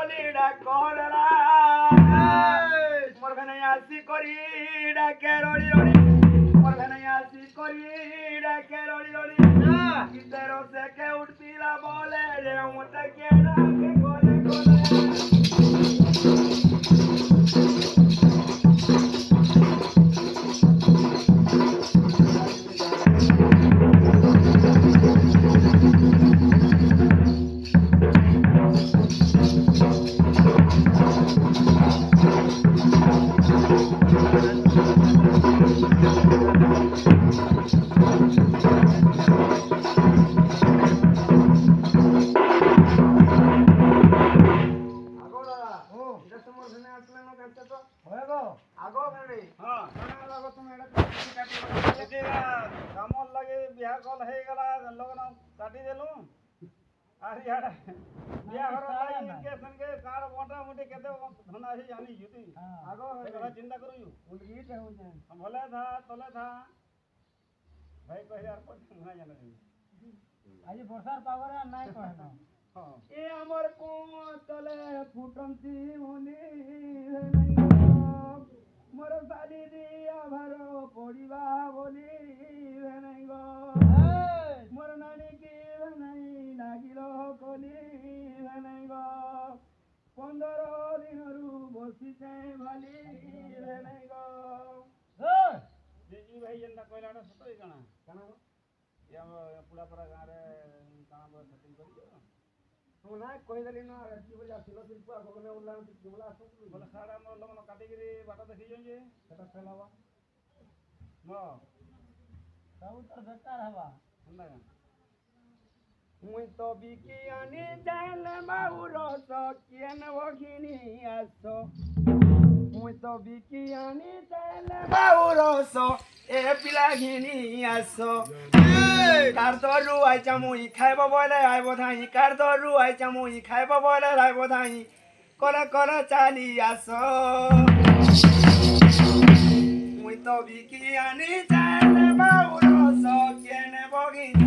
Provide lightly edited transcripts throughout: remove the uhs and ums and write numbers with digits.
বলিডা করলা মোর ভেনে আসি করি ডাকে রড়ি রড়ি মোর ভেনে আসি করি ডাকে রড়ি রড়ি কিতেরো সে কে উঠতিলা বলে রে মোটা কে ডাকে গলে গলে কামর লাগে বিয়া কল হয়ে গেলা লগন কাটি দেলু আর ইয়াড়া বিয়া ঘর লাগি কে সঙ্গে কার মোটামুটি কেতে ধনা আছে জানি যদি আগো কথা চিন্তা করু উলগিট हो जाए भले था तले था भाई कहि আর পর না জানা আজি বর্ষার পাওয়ার নাই কহে না এ আমার কোন তলে ফুটন্তি মনি মোর সালি দিয়া ভার পড়িবা বলি নাই গো মোর নানি কি নাই লাগিল কলি নাই গো 15 দিনরু বসিছে ভালি নাই গো জি ভাই এন্ডা কইলাটা সতই কানা কানা গো ইয়া পুরাপরা গাঁরে কানা বড় সেটিং করিও না কইদেলি না কি বলে আসিল শিল্প আগনে উল্লান কি বলে আসো বলে সারা আমার লগন কাটিগিরি বাটা দেখি যাই সেটা ফেলাবা ন তাও তো বেকার হবা না মুই তো বিকিয়ানি চাইলে বাউরস কেন বঘিনি আসো মুই তো বিকিয়ানি চাইলে বাউরস এ পিলা ঘিনি আসো কার দরু আইচা মুই খাইব বলে আইব ধাই কার দরু আইচা মুই খাইব বলে আইব ধাই করে করে চালি আসো মুই তো বিকিয়ানি চাইলে বাউরস কেন বঘিনি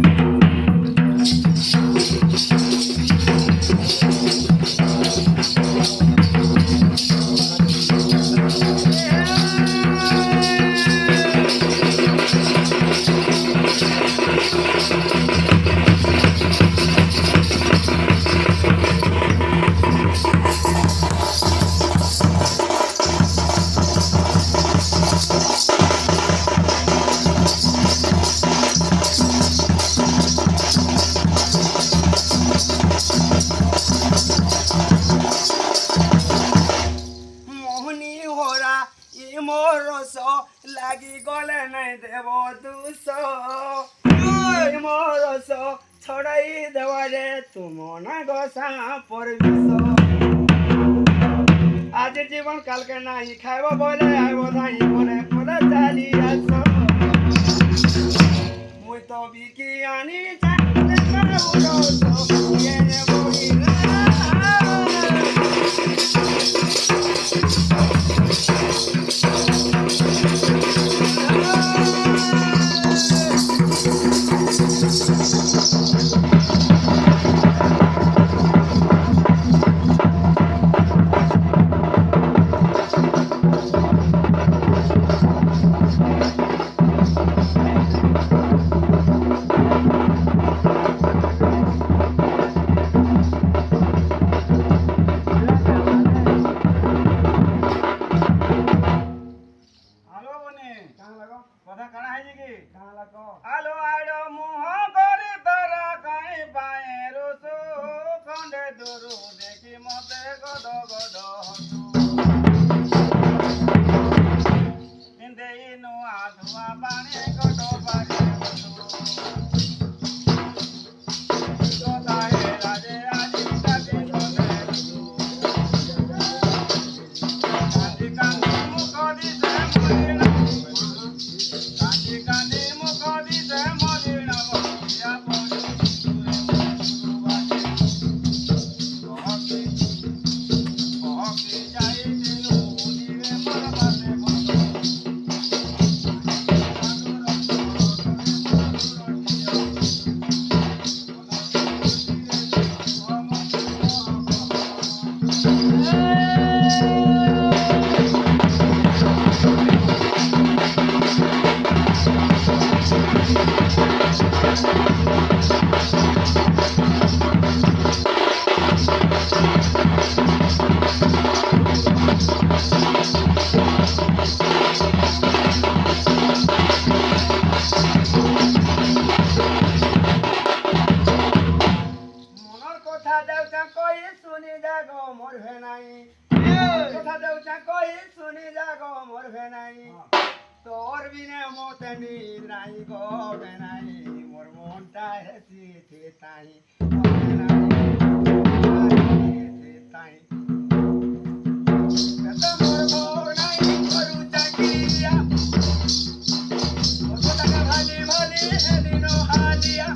লাগি গলে নাই দেব দুশ মরস ছড়াই দেওয়ারে তুমনা গসা পরবিশ আজের জীবন কালকে নাই খাইব বলে আইব ধাই করে করে চালি আস মুই তো বিকিয়ানি আলো আড়ো মুহ করি তারা কাই পায়ে রসু খন্ডে দরু দেখি মতে গদ গদ হসু ইন্দে ইনু আধুয়া পানি গদ পারে হসু গদায়ে রাজে আজি কাটি গদে হসু কান্দি কান্দি মুখ দিছে মরিনা কান্দি কান্দি বিনে মতনি নাই গো বেনাই মোর মনটা হেসি থে তাই তাই কত মোর বউ নাই করু চাকরিয়া মোর টাকা ভালি ভালি হেদিনো হালিয়া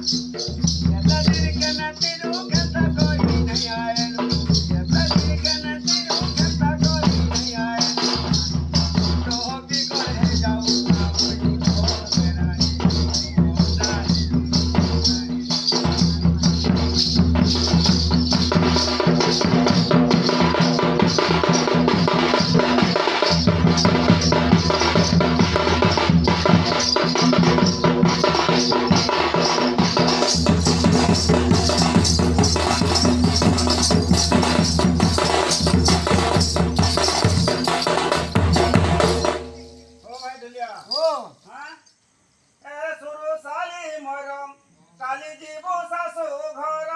এলা দিন কেন তিরু কেন করি নাই আয়েলু এলা দিন কেন তিরু কেন করি নাই আয়েলু তো কি করে যাও কালি জীব শাশু ঘর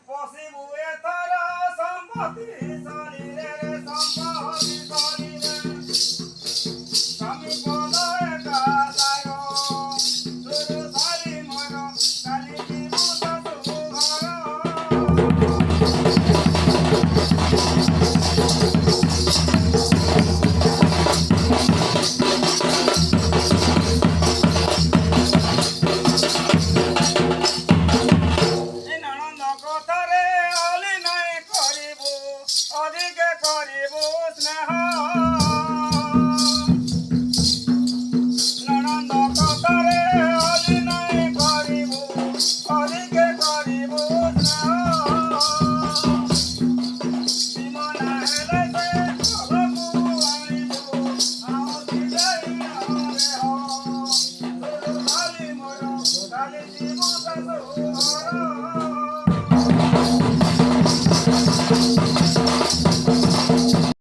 পশিবু এথর সম্পত্তি শরীরে সম্পত্তি শরীরে স্বামী পদ একা দায় সুর সারি মর কালি জীব শাশু ঘর ଅଧିକେ କରିବୁ ସ୍ନେହ ନଣନ୍ଦ କଥାରେ ଅଲି ନାଇଁ କରିବୁ ଅଧିକେ କରିବୁ ସ୍ନେହ ସୀମନା ହେଲେ ସେ ଘରକୁ ଆଣିବୁ ଆଉଠି ଯାଇ ରେ ଖାଲି ମୋର କାଲି ଯିବୁ ଶାଶୁ ଘର